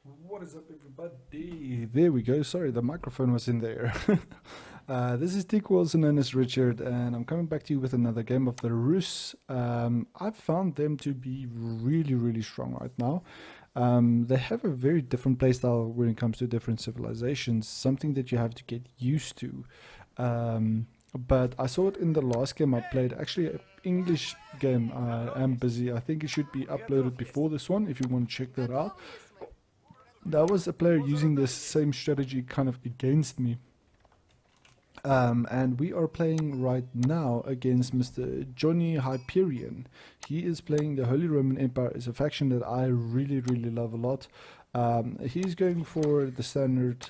What is up, everybody? There we go. Sorry, the microphone was in there. This is TCOY, also known as Richard, and I'm coming back to you with another game of the RUS. I've found them to be really, really strong right now. They have a very different playstyle when it comes to different civilizations, something that you have to get used to. But I saw it in the last game I played, actually an English game. I am busy. I think it should be uploaded before this one if you want to check that out. That was a player using this same strategy kind of against me. And we are playing right now against Mr. Johnny Hyperion. He is playing the Holy Roman Empire. It's a faction that I really, really love a lot. He's going for the standard,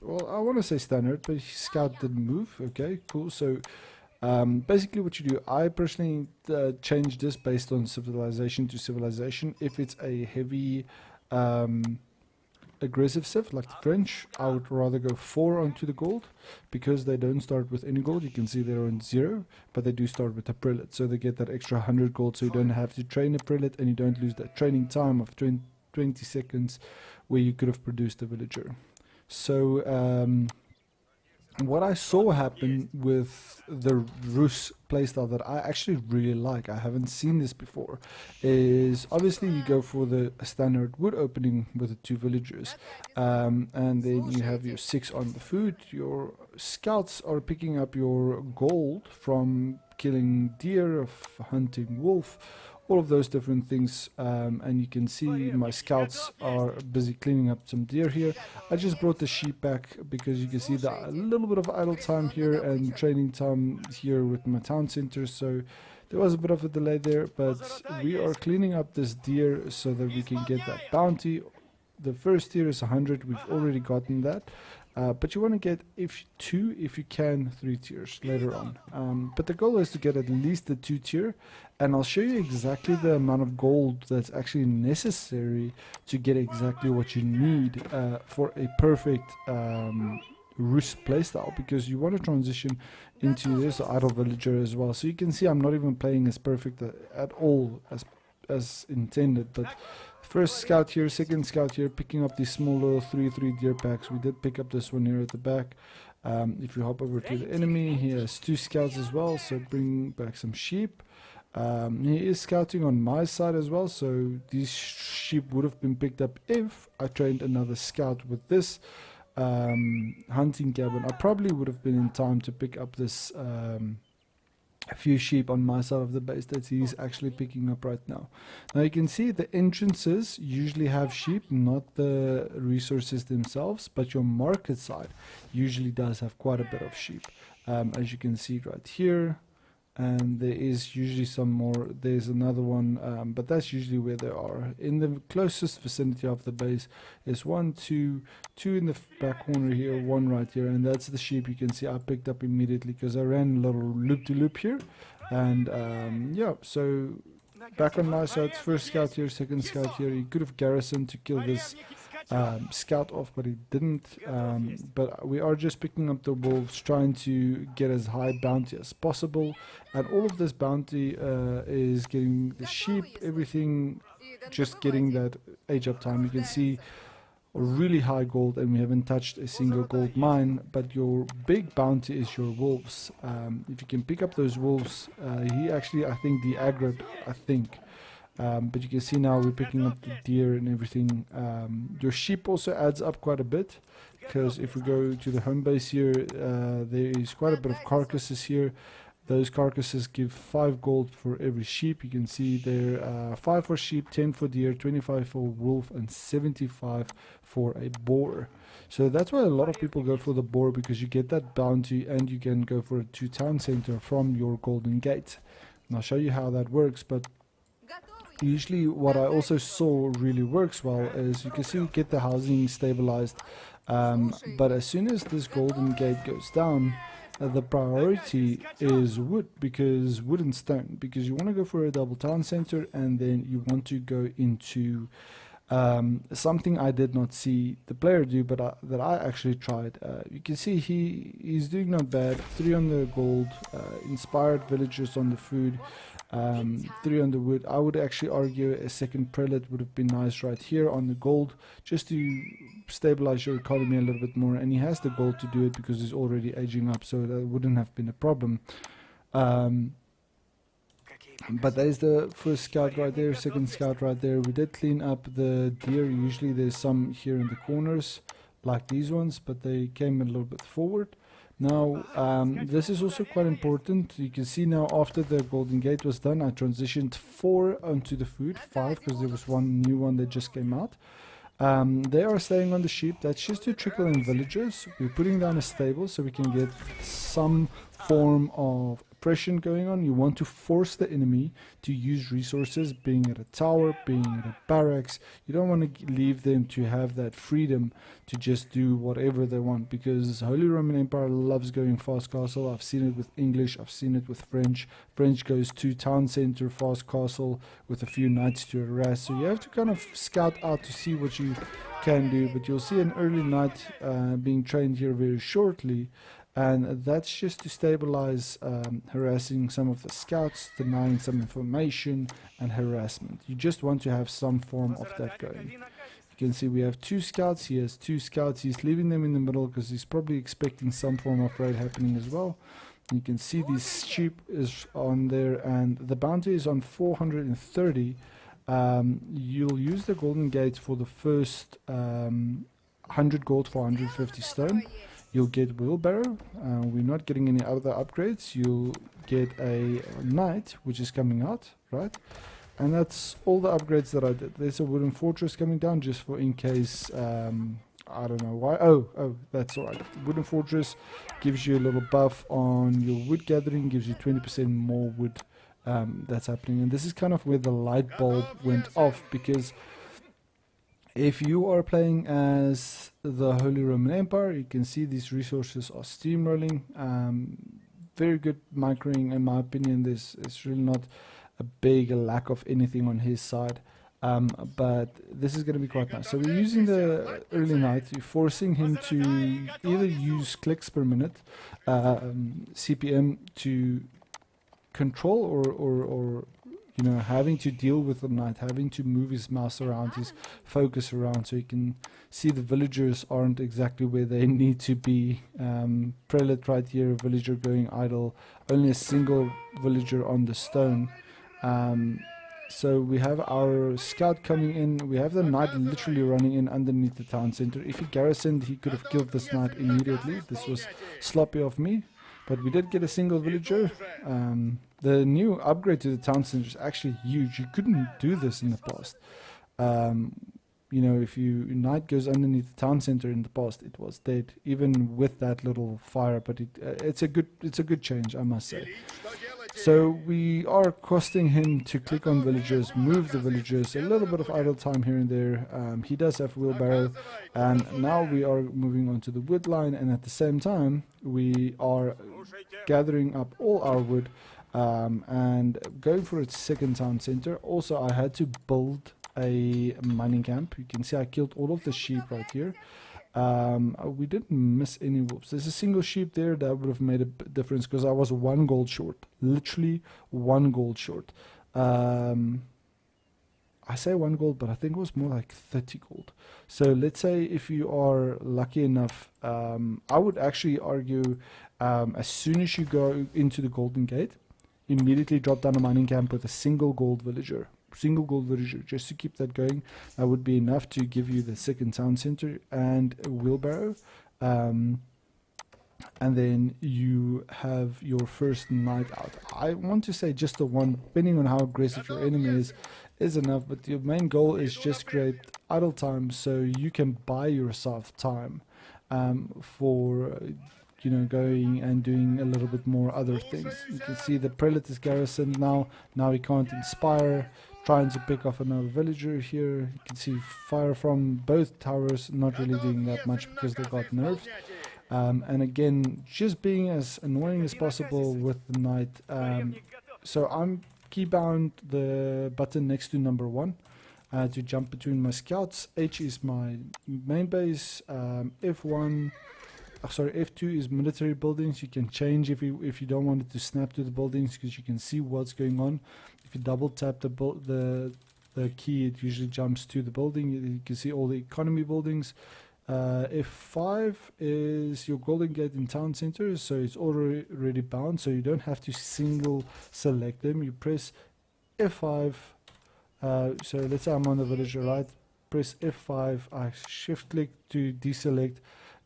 well, I want to say standard, but his scout didn't move. Okay, cool. So basically what you do, I personally change this based on civilization to civilization. If it's a heavy aggressive civ like the French, I would rather go 4 onto the gold because they don't start with any gold. You can see they're on 0, but they do start with a prelate, so they get that extra 100 gold, so you don't have to train a prelate and you don't lose that training time of 20 seconds where you could have produced a villager. So what I saw happen with the RUS playstyle that I actually really like, I haven't seen this before, is obviously you go for the standard wood opening with the 2 villagers, and then you have your 6 on the food. Your scouts are picking up your gold from killing deer, of hunting wolf, all of those different things, and you can see my scouts are busy cleaning up some deer here. I just brought the sheep back because you can see a little bit of idle time here and training time here with my town center, so there was a bit of a delay there, but we are cleaning up this deer so that we can get that bounty. The first tier is 100, we've already gotten that. But you want to get, if you can, 3 tiers later on. But the goal is to get at least the 2 tier, and I'll show you exactly the amount of gold that's actually necessary to get exactly what you need for a perfect RUS playstyle, because you want to transition into this idle villager as well. So you can see I'm not even playing as perfect at all as intended, but first scout here, second scout here, picking up these small little 3-3 deer packs. We did pick up this one here at the back. If you hop over to the enemy, he has 2 scouts as well, so bring back some sheep. He is scouting on my side as well, so these sheep would have been picked up if I trained another scout with this hunting cabin. I probably would have been in time to pick up this a few sheep on my side of the base that he's actually picking up right now. Now you can see the entrances usually have sheep, not the resources themselves, but your market side usually does have quite a bit of sheep, as you can see right here. And there is usually some more. There's another one, but that's usually where they are. In the closest vicinity of the base is 1, 2 in the back corner here, 1 right here, and that's the sheep you can see I picked up immediately because I ran a little loop-to-loop here. And yeah, so back on my side, first scout here, second scout here. He could have garrisoned to kill this scout off, but he didn't. But we are just picking up the wolves, trying to get as high bounty as possible, and all of this bounty is getting the sheep, everything, just getting that age up time. You can see really high gold, and we haven't touched a single gold mine, but your big bounty is your wolves. If you can pick up those wolves, he actually, I think, de-aggroed, I think. But you can see now we're picking up the deer and everything. Your sheep also adds up quite a bit, because if we go to the home base here, there is quite a bit of carcasses here. Those carcasses give 5 gold for every sheep. You can see there 5 for sheep, 10 for deer, 25 for wolf, and 75 for a boar. So that's why a lot of people go for the boar, because you get that bounty and you can go for a 2 town center from your golden gate. And I'll show you how that works, but usually what I also saw really works well is you can see you get the housing stabilized, but as soon as this golden gate goes down, the priority is wood, because wood and stone, because you want to go for a double town center, and then you want to go into Something I did not see the player do, but that I actually tried. You can see he's doing not bad. 3 on the gold, inspired villagers on the food, 3 on the wood. I would actually argue a second prelate would have been nice right here on the gold, just to stabilize your economy a little bit more. And he has the gold to do it because he's already aging up, so that wouldn't have been a problem. But there's the first scout right there, second scout right there. We did clean up the deer. Usually there's some here in the corners, like these ones, but they came a little bit forward. Now, this is also quite important. You can see now after the golden gate was done, I transitioned 4 onto the food, 5, because there was one new one that just came out. They are staying on the sheep. That's just to trickle in villagers. We're putting down a stable so we can get some form of oppression going on. You want to force the enemy to use resources, being at a tower, being at a barracks. You don't want to leave them to have that freedom to just do whatever they want, because Holy Roman Empire loves going fast castle. I've seen it with English, I've seen it with French. French goes to town center, fast castle with a few knights to harass. So you have to kind of scout out to see what you can do, but you'll see an early knight being trained here very shortly. And that's just to stabilize harassing some of the scouts, denying some information, and harassment. You just want to have some form of that going. You can see we have 2 scouts. He has 2 scouts. He's leaving them in the middle because he's probably expecting some form of raid happening as well. And you can see this sheep is on there, and the bounty is on 430. You'll use the golden gate for the first 100 gold for 150 stone. You'll get wheelbarrow. We're not getting any other upgrades. You'll get a knight, which is coming out, right? And that's all the upgrades that I did. There's a wooden fortress coming down just for in case, I don't know why. Oh, that's alright. Wooden fortress gives you a little buff on your wood gathering, gives you 20% more wood. That's happening. And this is kind of where the light bulb went off, because if you are playing as the Holy Roman Empire, you can see these resources are steamrolling. Very good microing, in my opinion. There's really not a big lack of anything on his side. But this is going to be quite nice. So we're using the early knight, you're forcing him to either use clicks per minute, CPM, to control, or you know, having to deal with the knight, having to move his mouse around, his focus around, so you can see the villagers aren't exactly where they need to be. Prelate right here, villager going idle, only a single villager on the stone. So we have our scout coming in, we have the knight literally running in underneath the town center. If he garrisoned, he could have killed this knight immediately. This was sloppy of me, but we did get a single villager. The new upgrade to the town center is actually huge. You couldn't do this in the past. You know, if you knight goes underneath the town center in the past, it was dead, even with that little fire. But it's a good change, I must say. So we are costing him to click on villagers, move the villagers, a little bit of idle time here and there. He does have wheelbarrow, and now we are moving on to the wood line, and at the same time we are gathering up all our wood and going for its second town center. Also, I had to build a mining camp. You can see I killed all of the sheep right here. We didn't miss any wolves. There's a single sheep there that would have made a difference, because I was 1 gold short, literally 1 gold short. I say 1 gold, but I think it was more like 30 gold. So let's say if you are lucky enough, I would actually argue, as soon as you go into the golden gate, immediately drop down a mining camp with a single gold villager, just to keep that going. That would be enough to give you the second town center and a wheelbarrow, and then you have your first knight out. I want to say just the one, depending on how aggressive your enemy is enough, but your main goal is just create idle time so you can buy yourself time for you know, going and doing a little bit more other things. You can see the prelate is garrisoned now he can't inspire, trying to pick off another villager here. You can see fire from both towers, not really doing that much because they got nerfed. And again, just being as annoying as possible with the knight. So I'm keybound the button next to number 1. to jump between my scouts. H is my main base. F1, sorry, F2 is military buildings. You can change if you don't want it to snap to the buildings, because you can see what's going on. If you double tap the key, it usually jumps to the building. You can see all the economy buildings. F5 is your golden gate in town center, so it's already bound, so you don't have to single select them. You press F5. So let's say I'm on the villager, right? Press F5. I shift click to deselect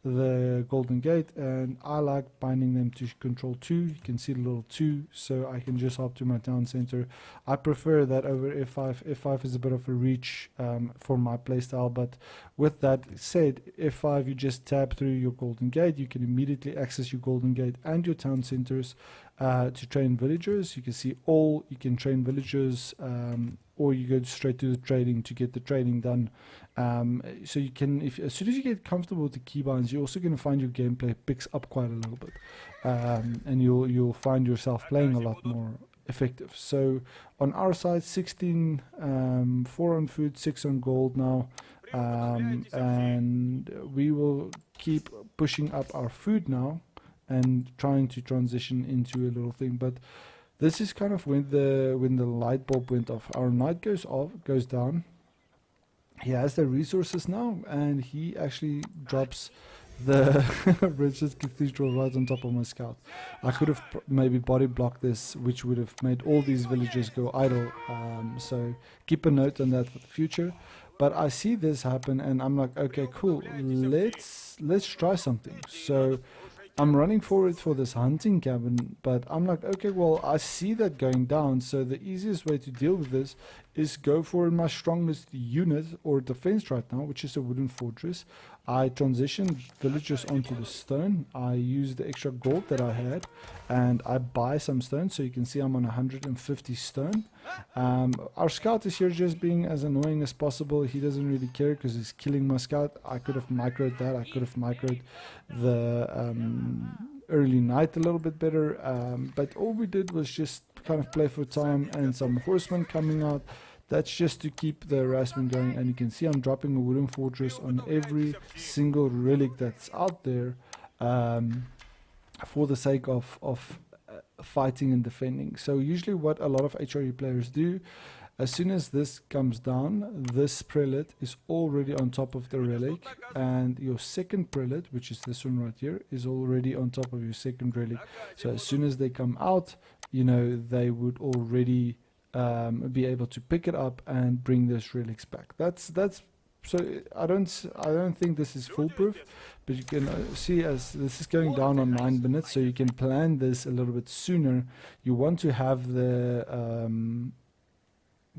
the golden gate, and I like binding them to control 2. You can see the little 2, so I can just hop to my town center. I prefer that over F5. F5 is a bit of a reach for my playstyle, but with that said, F5, you just tap through your golden gate. You can immediately access your golden gate and your town centers to train villagers. You can see all, you can train villagers, or you go straight to the trading to get the trading done. So you can, as soon as you get comfortable with the keybinds, you're also going to find your gameplay picks up quite a little bit, and you'll find yourself playing a lot more effective. So on our side, 16, 4 on food, 6 on gold now, and we will keep pushing up our food now and trying to transition into a little thing. But this is kind of when the light bulb went off. Our knight goes down. He has the resources now, and he actually drops the richest cathedral right on top of my scout. I could have maybe body blocked this, which would have made all these villagers go idle. So keep a note on that for the future. But I see this happen, and I'm like, okay, cool. Let's try something. So I'm running forward for this hunting cabin, but I'm like, okay, well, I see that going down, so the easiest way to deal with this is go for my strongest unit or defense right now, which is a wooden fortress. I transition villagers onto the stone. I use the extra gold that I had, and I buy some stone, so you can see I'm on 150 stone. Our scout is here just being as annoying as possible. He doesn't really care because he's killing my scout. I could have microed that. I could have microed the early night a little bit better, but all we did was just kind of play for time, and some horsemen coming out. That's just to keep the harassment going, and you can see I'm dropping a wooden fortress on every single relic that's out there, for the sake of fighting and defending. So usually what a lot of HRE players do, as soon as this comes down, this prelate is already on top of the relic, and your second prelate, which is this one right here, is already on top of your second relic. So as soon as they come out, you know, they would already be able to pick it up and bring those relics back. That's so I don't think this is foolproof, but you can see as this is going down on 9 minutes, so you can plan this a little bit sooner. You want to have the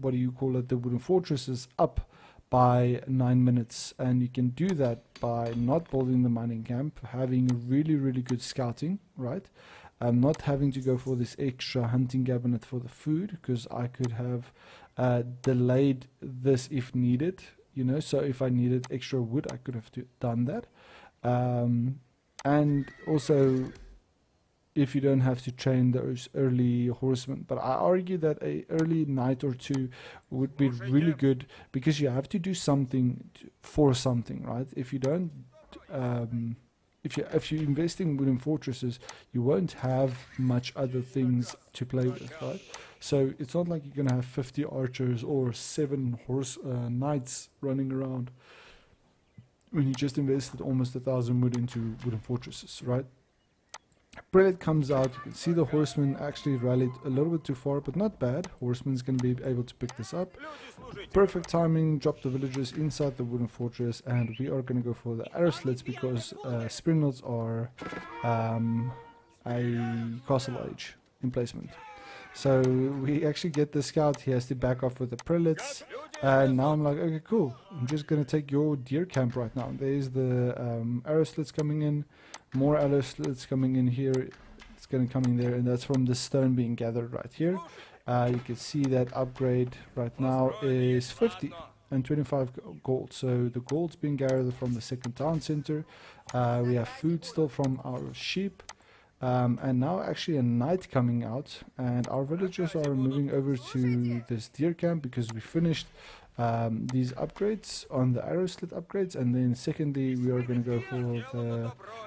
what do you call it, the wooden fortresses up by 9 minutes, and you can do that by not building the mining camp, having really good scouting, right? Not having to go for this extra hunting cabinet for the food, because I could have delayed this if needed, you know. So if I needed extra wood, I could have done that. And also, if you don't have to train those early horsemen. But I argue that a early night or two would be really good, because you have to do something for something, right? If you don't if you're investing within fortresses, you won't have much other things to play with, right? So it's not like you're gonna have 50 archers or 7 knights running around when you just invested almost 1,000 wood into wooden fortresses, right? Prelate comes out. You can see the horseman actually rallied a little bit too far, but not bad. Horseman's going to be able to pick this up. Perfect timing. Drop the villagers inside the wooden fortress, and we are going to go for the arrow slits, because springalds are a castle age emplacement. So we actually get the scout. He has to back off with the prelates, and now I'm like, okay, cool. I'm just going to take your deer camp right now. There's the arrow slits coming in. More arrow slits coming in here. It's going to come in there, and that's from the stone being gathered right here. You can see that upgrade right now is 50 and 25 gold. So the gold's being gathered from the second town center. We have food still from our sheep. And now actually a night coming out, and our villagers are moving over to this deer camp, because we finished these upgrades on the arrow slit upgrades, and then secondly we are going to go for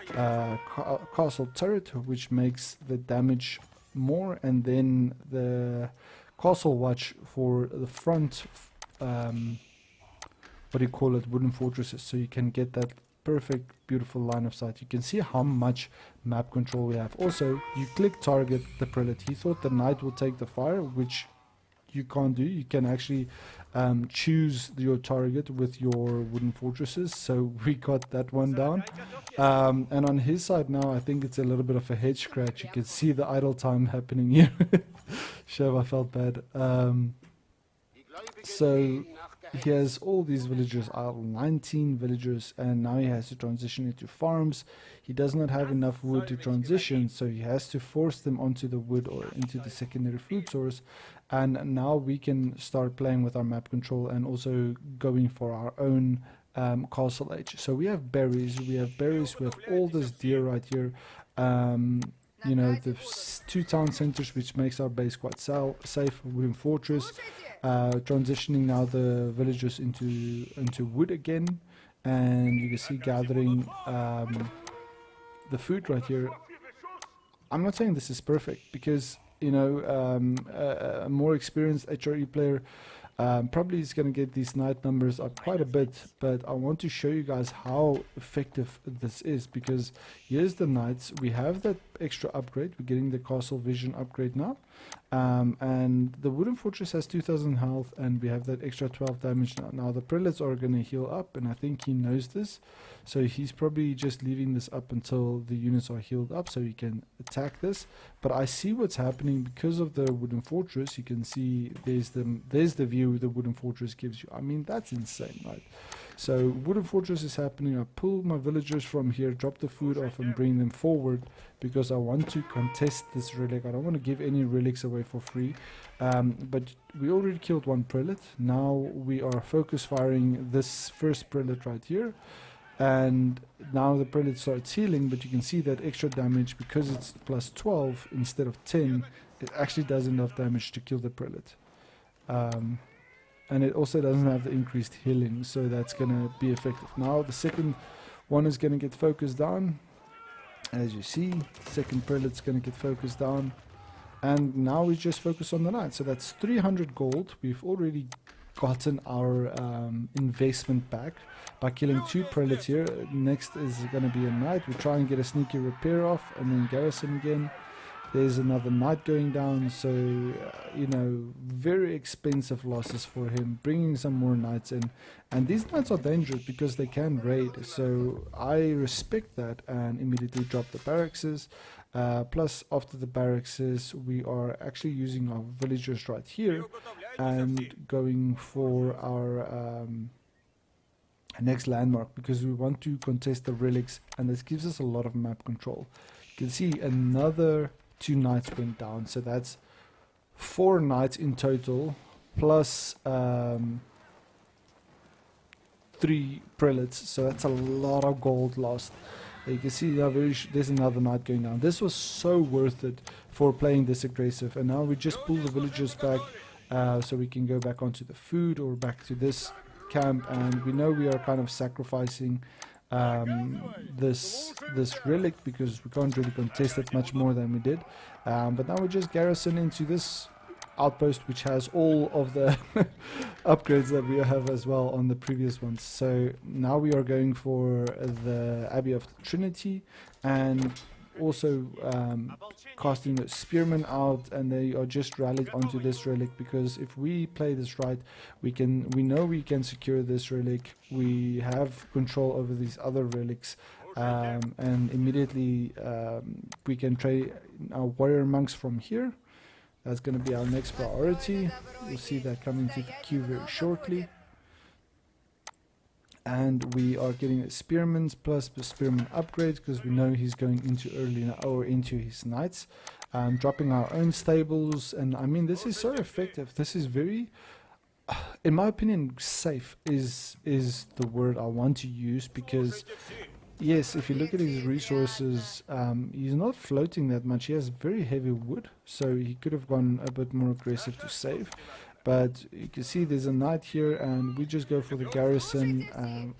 the castle turret, which makes the damage more, and then the castle watch for the front what do you call it, wooden fortresses, so you can get that perfect beautiful line of sight. You can see how much map control we have. Also, you click target the prelate. He thought the knight will take the fire, which you can't do. You can actually choose your target with your wooden fortresses, so we got that one down. And on his side now, I think it's a little bit of a head scratch. You can see the idle time happening here. Shove, I felt bad. So he has all these villagers idle, 19 villagers, and now he has to transition into farms. He does not have enough wood to transition, so he has to force them onto the wood or into the secondary food source. And now we can start playing with our map control and also going for our own castle age. So we have berries, we have all this deer right here. You know, the two town centers, which makes our base quite safe. Wooden fortress, transitioning now the villagers into wood again, and you can see gathering the food right here. I'm not saying this is perfect, because you know, a more experienced HRE player probably is going to get these night numbers up quite a bit, but I want to show you guys how effective this is, because here's the knights. We have that extra upgrade. We're getting the castle vision upgrade now, and the wooden fortress has 2000 health, and we have that extra 12 damage now. Now the prelates are going to heal up, and I think he knows this, so he's probably just leaving this up until the units are healed up so he can attack this. But I see what's happening because of the wooden fortress. You can see there's the view the wooden fortress gives you. I mean, that's insane, right? So wooden fortress is happening. I pull my villagers from here, drop the food off, and bring them forward because I want to contest this relic. I don't want to give any relics away for free. But we already killed one prelate. Now we are focus firing this first prelate right here. And now the prelate starts healing, but you can see that extra damage, because it's plus 12 instead of 10, it actually does enough damage to kill the prelate. And it also doesn't have the increased healing, so that's going to be effective. Now the second one is going to get focused down. As you see, second prelate's going to get focused down. And now we just focus on the knight. So that's 300 gold. We've already gotten our investment back by killing two prelates here. Next is going to be a knight. We try and get a sneaky repair off, and then garrison again. There's another knight going down, so you know, very expensive losses for him, bringing some more knights in. And these knights are dangerous because they can raid, so I respect that and immediately drop the barracks. Plus, after the barracks, we are actually using our villagers right here and going for our next landmark, because we want to contest the relics, and this gives us a lot of map control. You can see another 2 knights went down, so that's 4 knights in total, plus 3 prelates, so that's a lot of gold lost. You can see there's another knight going down. This was so worth it for playing this aggressive, and now we just pull the villagers back so we can go back onto the food or back to this camp, and we know we are kind of sacrificing this relic because we can't really contest it much more than we did, but now we just garrison into this outpost, which has all of the upgrades that we have as well on the previous ones. So now we are going for the Abbey of the Trinity, and also casting the spearmen out, and they are just rallied onto this relic, because if we play this right, we know we can secure this relic. We have control over these other relics, and immediately we can trade our warrior monks from here. That's going to be our next priority. We'll see that coming to the queue very shortly. And we are getting the spearmen plus the spearman upgrades, because we know he's going into early or into his knights. Dropping our own stables, and I mean, this is so effective. This is very, in my opinion, safe is the word I want to use, because yes, if you look at his resources, he's not floating that much. He has very heavy wood, so he could have gone a bit more aggressive to save. But you can see there's a knight here, and we just go for the garrison.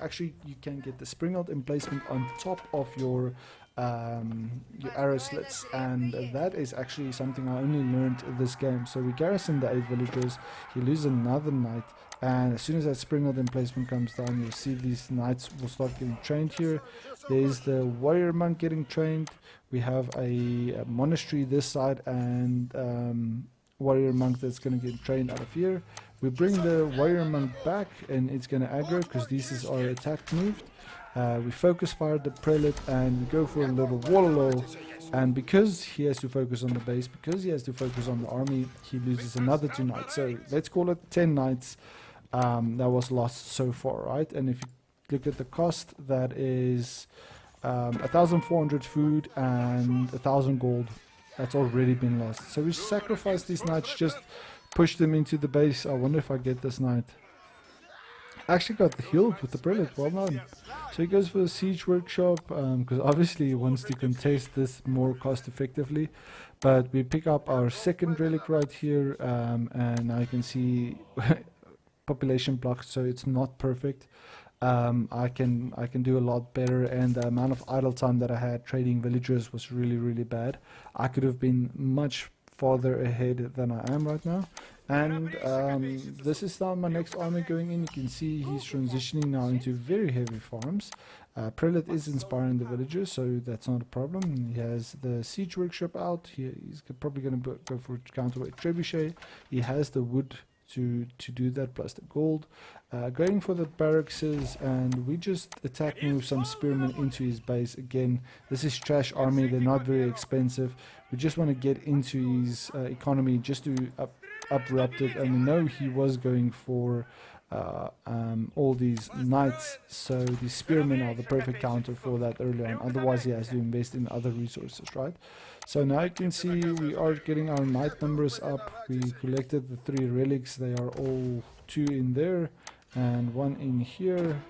Actually, you can get the springald emplacement on top of your arrow slits, and that is actually something I only learned in this game. So we garrison the 8 villagers, he loses another knight, and as soon as that springald emplacement comes down, you'll see these knights will start getting trained here. There's the warrior monk getting trained. We have a monastery this side, and warrior monk that's going to get trained out of here. We bring the warrior monk back, and it's going to aggro because this is our attack move. We focus fire the prelate, and we go for a little warlord. And because he has to focus on the base, because he has to focus on the army, he loses another 2 knights. So let's call it 10 knights that was lost so far, right? And if you look at the cost, that is 1,400 food and 1,000 gold. That's already been lost. So we sacrifice these knights, just push them into the base. I wonder if I get this knight. Actually got healed with the prelate, well done. So he goes for the siege workshop, because obviously he wants to contest this more cost effectively. But we pick up our second relic right here, and now you can see population blocked, so it's not perfect. I can do a lot better, and the amount of idle time that I had trading villagers was really bad. I could have been much farther ahead than I am right now. And this is now my next army going in. You can see he's transitioning now into very heavy farms. Prelate is inspiring the villagers, so that's not a problem. He has the siege workshop out. He's probably going to go for counterweight trebuchet. He has the wood to do that, plus the gold. Going for the barracks, and we just attack move some spearmen into his base. Again, this is trash army, they're not very expensive. We just want to get into his economy just to uproot it, and we know he was going for all these knights, so the spearmen are the perfect counter for that early on. Otherwise he has to invest in other resources, right? So now you can see we are getting our knight numbers up. We collected the 3 relics. They are all 2 in there and 1 in here.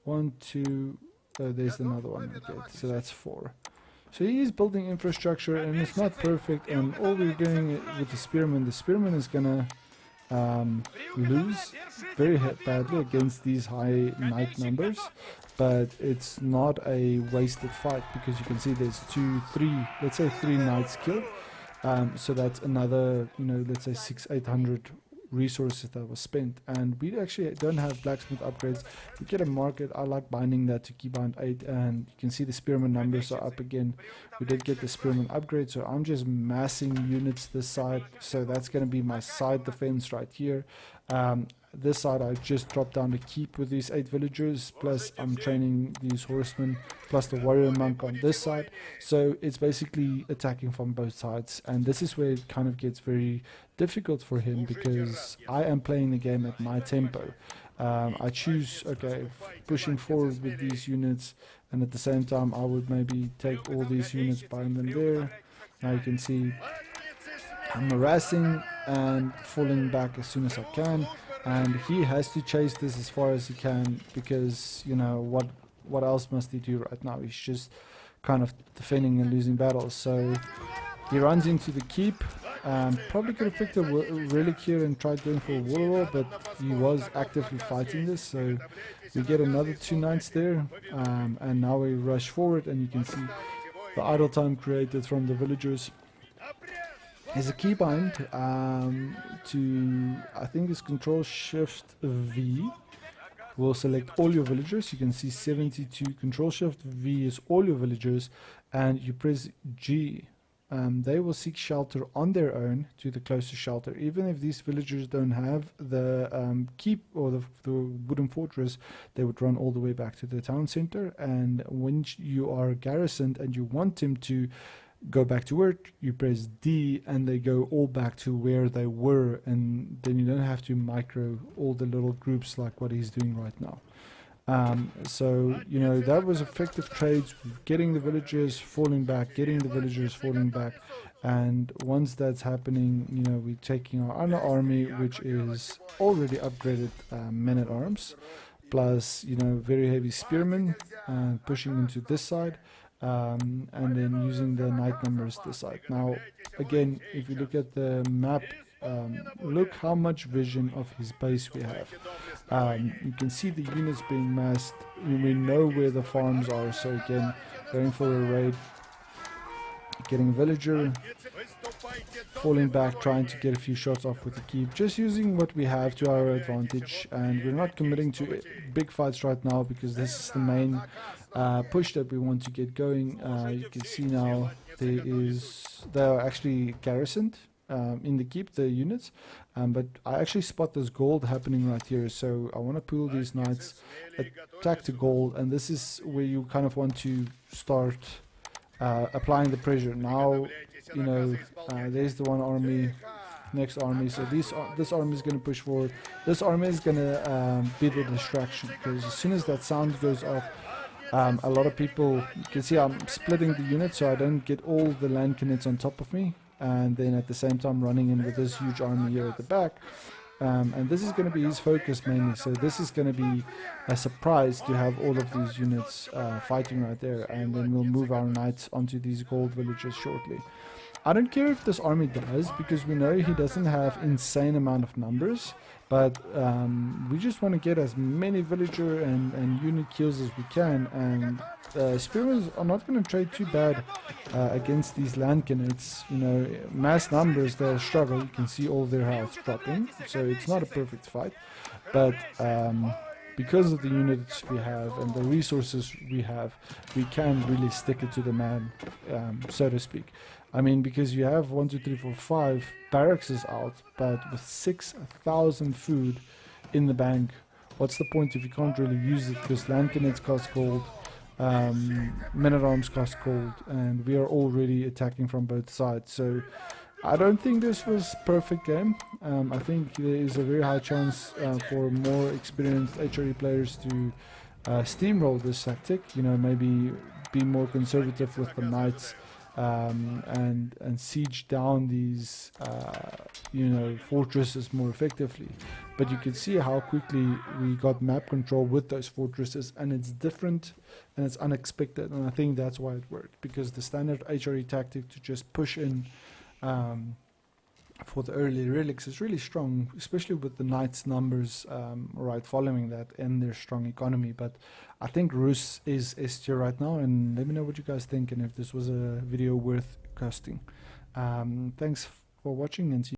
1, 2, there's another one. Okay, so that's 4. So he is building infrastructure, and it's not perfect, and all we're doing with the spearman is gonna lose very badly against these high knight numbers, but it's not a wasted fight, because you can see there's 3 knights killed. So that's another, let's say 600-800 resources that was spent, and we actually don't have blacksmith upgrades. We get a market. I like binding that to keybind 8, and you can see the spearman numbers are up again. We did get the spearman upgrade, so I'm just massing units this side, so that's going to be my side defense right here. This side I just dropped down to keep with these 8 villagers, plus I'm training these horsemen, plus the warrior monk on this side. So it's basically attacking from both sides, and this is where it kind of gets very difficult for him, because I am playing the game at my tempo. I choose, okay, pushing forward with these units, and at the same time I would maybe take all these units, bind them there. Now you can see I'm harassing and falling back as soon as I can, and he has to chase this as far as he can, because what else must he do right now? He's just kind of defending and losing battles. So he runs into the keep. Probably could have picked a relic here and tried going for a warlord, but he was actively fighting this, so we get another 2 knights there, and now we rush forward, and you can see the idle time created from the villagers. There's a keybind to, I think it's Control Shift V. Will select all your villagers. You can see 72. Control Shift V is all your villagers, and you press G. They will seek shelter on their own to the closest shelter. Even if these villagers don't have the keep or the wooden fortress, they would run all the way back to the town center. And when you are garrisoned and you want them to go back to work, you press D, and they go all back to where they were, and then you don't have to micro all the little groups like what he's doing right now. So that was effective trades, getting the villagers falling back, and once that's happening, we're taking our other army, which is already upgraded men-at-arms, plus very heavy spearmen, pushing into this side. And then using the knight numbers this side. Now again, if you look at the map, Look how much vision of his base we have. You can see the units being massed. We know where the farms are, so again, going for a raid, getting villager, falling back, trying to get a few shots off with the keep, just using what we have to our advantage. And we're not committing to big fights right now because this is the main push that we want to get going. You can see now they are actually garrisoned in the keep, the units, but I actually spot this gold happening right here, so I want to pull these knights, attack the gold, and this is where you kind of want to start applying the pressure. Now, you know, there's the one army, next army, so this army is going to push forward. This army is going to be the distraction, because as soon as that sound goes off, a lot of people, you can see I'm splitting the units so I don't get all the land cannons on top of me, and then at the same time running in with this huge army here at the back. And this is going to be his focus mainly, so this is going to be a surprise to have all of these units fighting right there, and then we'll move our knights onto these gold villages shortly. I don't care if this army dies, because we know he doesn't have insane amount of numbers, but we just want to get as many villager and unit kills as we can, and spearmen are not going to trade too bad against these landcanates. You know, mass numbers, they'll struggle. You can see all their health dropping, so it's not a perfect fight, but because of the units we have and the resources we have, we can really stick it to the man, so to speak. I mean, because you have 1, 2, 3, 4, 5 barracks is out, but with 6,000 food in the bank, what's the point if you can't really use it? Because land cannons cost gold, men-at-arms cost gold, and we are already attacking from both sides. So I don't think this was perfect game. I think there is a very high chance for more experienced HRE players to steamroll this tactic. You know, maybe be more conservative with the knights. And siege down these you know, fortresses more effectively. But you can see how quickly we got map control with those fortresses, and it's different and it's unexpected, and I think that's why it worked, because the standard HRE tactic to just push in for the early relics is really strong, especially with the knights numbers right following that and their strong economy. But I think RUS is S tier right now, and let me know what you guys think and if this was a video worth casting. Thanks for watching, and see you